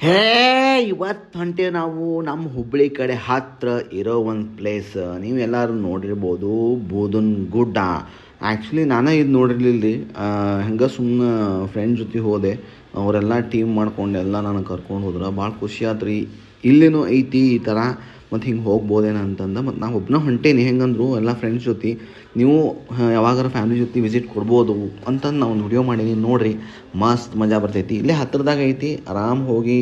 ಹೇ ಇವತ್ತು ಹೊಂಟೇವೆ ನಾವು ನಮ್ಮ ಹುಬ್ಬಳ್ಳಿ ಕಡೆ ಹತ್ರ ಇರೋ ಒಂದು ಪ್ಲೇಸ್ ನೀವೆಲ್ಲರೂ ನೋಡಿರ್ಬೋದು ಬೂದನ್ ಗುಡ್ಡ. ಆ್ಯಕ್ಚುಲಿ ನಾನೇ ಇದು ನೋಡಿರ್ಲಿಲ್ಲ ರೀ. ಹಂಗೆ ಸುಮ್ಮನೆ ಫ್ರೆಂಡ್ ಜೊತೆ ಹೋದೆ, ಅವರೆಲ್ಲ ಟೀಮ್ ಮಾಡ್ಕೊಂಡು ಎಲ್ಲ ನನಗೆ ಕರ್ಕೊಂಡು ಹೋದ್ರೆ ಭಾಳ ಖುಷಿ ಆಯ್ತು ರೀ. ಇಲ್ಲೇನೋ ಐತಿ ಈ ಥರ ಮತ್ತು ಹಿಂಗೆ ಹೋಗ್ಬೋದೇನೋ ಅಂತಂದು ಮತ್ತು ನಾವು ಒಬ್ಬನ ಹೊಂಟೇನಿ. ಹೆಂಗಂದ್ರು ಎಲ್ಲ ಫ್ರೆಂಡ್ಸ್ ಜೊತೆ ನೀವು ಯಾವಾಗಾರ ಫ್ಯಾಮಿಲಿ ಜೊತೆ ವಿಸಿಟ್ ಕೊಡ್ಬೋದು ಅಂತಂದು ನಾವು ಒಂದು ವಿಡಿಯೋ ಮಾಡೀನಿ. ನೋಡಿರಿ, ಮಸ್ತ್ ಮಜಾ ಬರ್ತೈತಿ. ಇಲ್ಲೇ ಹತ್ರದಾಗ ಐತಿ, ಆರಾಮ್ ಹೋಗಿ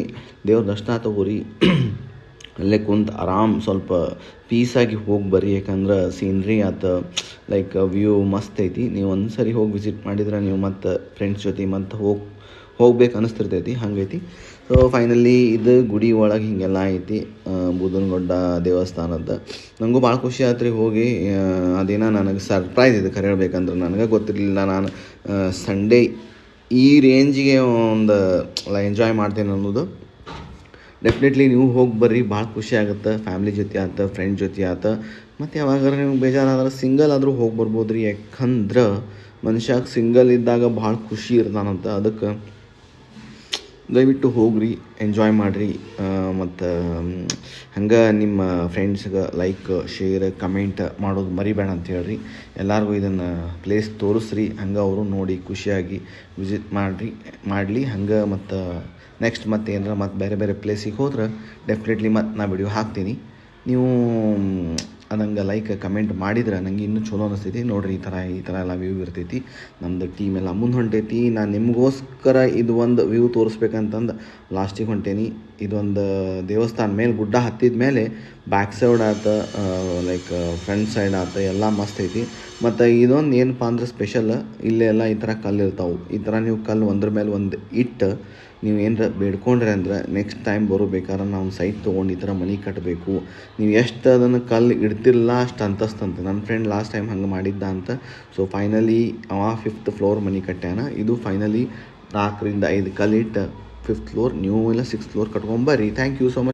ದೇವ್ರ ದರ್ಶನ ತಗೋರಿ. ಅಲ್ಲೇ ಕುಂತು ಆರಾಮ್ ಸ್ವಲ್ಪ ಪೀಸಾಗಿ ಹೋಗಿ ಬರ್ರಿ. ಯಾಕಂದ್ರೆ ಸೀನ್ರಿ ಆತ ಲೈಕ್ ವ್ಯೂ ಮಸ್ತ್ ಐತಿ. ನೀವು ಒಂದು ಸರಿ ಹೋಗಿ ವಿಸಿಟ್ ಮಾಡಿದ್ರೆ ನೀವು ಮತ್ತು ಫ್ರೆಂಡ್ಸ್ ಜೊತೆ ಮತ್ತು ಹೋಗ್ಬೇಕು ಅನ್ನಿಸ್ತಿರ್ತೈತಿ, ಹಂಗೈತಿ. ಸೊ ಫೈನಲಿ ಇದು ಗುಡಿ ಒಳಗೆ ಹೀಗೆಲ್ಲ ಐತಿ, ಬೂದನಗುಡ್ಡ ದೇವಸ್ಥಾನದ. ನನಗೂ ಭಾಳ ಖುಷಿ ಆಯ್ತು ರೀ ಹೋಗಿ. ಅದೇನೋ ನನಗೆ ಸರ್ಪ್ರೈಸ್ ಇದೆ ಖರೆ ಹೇಳ್ಬೇಕಂದ್ರೆ. ನನಗೆ ಗೊತ್ತಿರಲಿಲ್ಲ ನಾನು ಸಂಡೇ ಈ ರೇಂಜಿಗೆ ಒಂದು ಎಂಜಾಯ್ ಮಾಡ್ತೇನೆ ಅನ್ನೋದು. ಡೆಫಿನೆಟ್ಲಿ ನೀವು ಹೋಗಿ ಬರ್ರಿ, ಭಾಳ ಖುಷಿ ಆಗುತ್ತೆ. ಫ್ಯಾಮ್ಲಿ ಜೊತೆ ಆತ, ಫ್ರೆಂಡ್ ಜೊತೆ ಆತ, ಮತ್ತು ಯಾವಾಗಾರ ನೀವು ಬೇಜಾರಾದ್ರೆ ಸಿಂಗಲ್ ಆದರೂ ಹೋಗಿ ಬರ್ಬೋದು ರೀ. ಯಾಕಂದ್ರೆ ಮನುಷ್ಯಾಗ ಸಿಂಗಲ್ ಇದ್ದಾಗ ಭಾಳ ಖುಷಿ ಇರ್ತಾನಂತ. ಅದಕ್ಕೆ ದಯವಿಟ್ಟು ಹೋಗ್ರಿ, ಎಂಜಾಯ್ ಮಾಡಿರಿ. ಮತ್ತು ಹಂಗೆ ನಿಮ್ಮ ಫ್ರೆಂಡ್ಸ್ಗೆ ಲೈಕ್, ಶೇರ್, ಕಮೆಂಟ್ ಮಾಡೋದು ಮರಿಬೇಡ ಅಂತ ಹೇಳ್ರಿ. ಎಲ್ಲರಿಗೂ ಇದನ್ನು ಪ್ಲೇಸ್ ತೋರಿಸ್ರಿ, ಹಂಗೆ ಅವರು ನೋಡಿ ಖುಷಿಯಾಗಿ ವಿಸಿಟ್ ಮಾಡಲಿ. ಹಂಗೆ ಮತ್ತು ನೆಕ್ಸ್ಟ್ ಮತ್ತೆ ಏನಾರ ಮತ್ತು ಬೇರೆ ಬೇರೆ ಪ್ಲೇಸಿಗೆ ಹೋದ್ರೆ ಡೆಫಿನೆಟ್ಲಿ ಮತ್ತು ನಾ ವಿಡಿಯೋ ಹಾಕ್ತೀನಿ. ನೀವು ನಂಗೆ ಲೈಕ್ ಕಮೆಂಟ್ ಮಾಡಿದ್ರೆ ನನಗೆ ಇನ್ನೂ ಚಲೋ ಅನಿಸ್ತೈತಿ. ನೋಡಿರಿ, ಈ ಥರ ಎಲ್ಲ ವ್ಯೂ ಇರ್ತೈತಿ. ನಮ್ಮದು ಟೀಮ್ ಎಲ್ಲ ಮುಂದೆ ಹೊಂಟೈತಿ. ನಾನು ನಿಮಗೋಸ್ಕರ ಇದು ಒಂದು ವ್ಯೂ ತೋರಿಸ್ಬೇಕಂತಂದು ಲಾಸ್ಟಿಗೆ ಹೊಂಟೇನಿ. ಇದೊಂದು ದೇವಸ್ಥಾನ ಮೇಲೆ ಗುಡ್ಡ ಹತ್ತಿದ ಮೇಲೆ ಬ್ಯಾಕ್ ಸೈಡ್ ಆತ, ಲೈಕ್ ಫ್ರಂಟ್ ಸೈಡ್ ಆತ, ಎಲ್ಲ ಮಸ್ತ್ ಐತಿ. ಮತ್ತು ಇದೊಂದು ಏನಪ್ಪ ಅಂದ್ರೆ ಸ್ಪೆಷಲ್, ಇಲ್ಲೇ ಎಲ್ಲ ಈ ಥರ ಕಲ್ಲು ಇರ್ತಾವೆ. ಈ ಥರ ನೀವು ಕಲ್ಲು ಒಂದ್ರ ಮೇಲೆ ಒಂದು ಇಟ್ಟು ನೀವು ಏನರ ಬೇಡ್ಕೊಂಡ್ರೆ ಅಂದ್ರೆ ನೆಕ್ಸ್ಟ್ ಟೈಮ್ ಬರಬೇಕಾದ್ರೆ ನಾವು ಸೈಟ್ ತೊಗೊಂಡು ಈ ಥರ ಮನೆ ಕಟ್ಟಬೇಕು. ನೀವು ಎಷ್ಟು ಅದನ್ನು ಕಲ್ಲು ಇಡ್ತಿರಲ್ಲ ಅಷ್ಟು ಅಂತಸ್ತಂತೆ. ನನ್ನ ಫ್ರೆಂಡ್ ಲಾಸ್ಟ್ ಟೈಮ್ ಹಂಗೆ ಮಾಡಿದ್ದ ಅಂತ. ಸೊ ಫೈನಲಿ ಅವ 5th ಫ್ಲೋರ್ ಮನೆ ಕಟ್ಟ್ಯಾನ. ಇದು ಫೈನಲಿ 4 ರಿಂದ 5 ಕಲ್ಲಿಟ್ಟು 5th ಫ್ಲೋರ್. ನೀವು ಎಲ್ಲ 6th ಫ್ಲೋರ್ ಕಟ್ಕೊಂಬರ್ರಿ. Thank you so much.